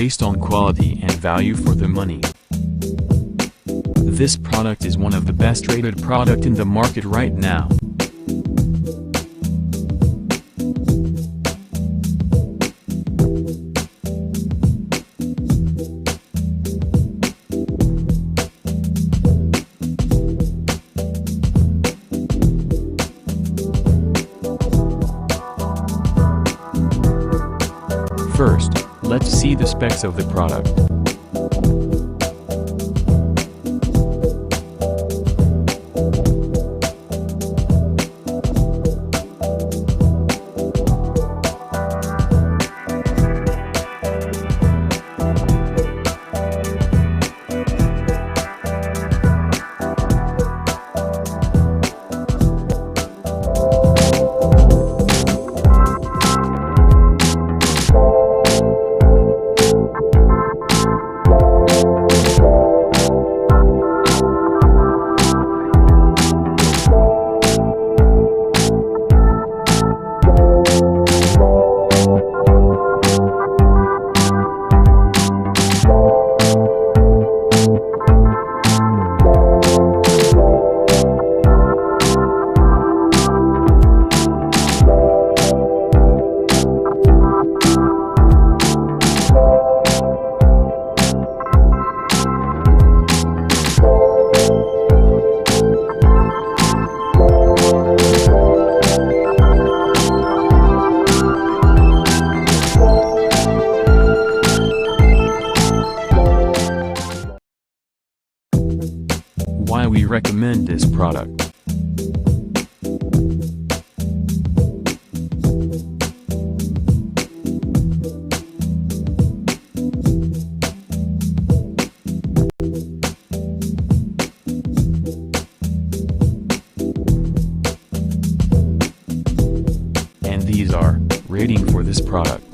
based on quality and value for the money. This product is one of the best rated product in the market right now. First, let's see the specs of the product. Why we recommend this product. And these are rating for this product.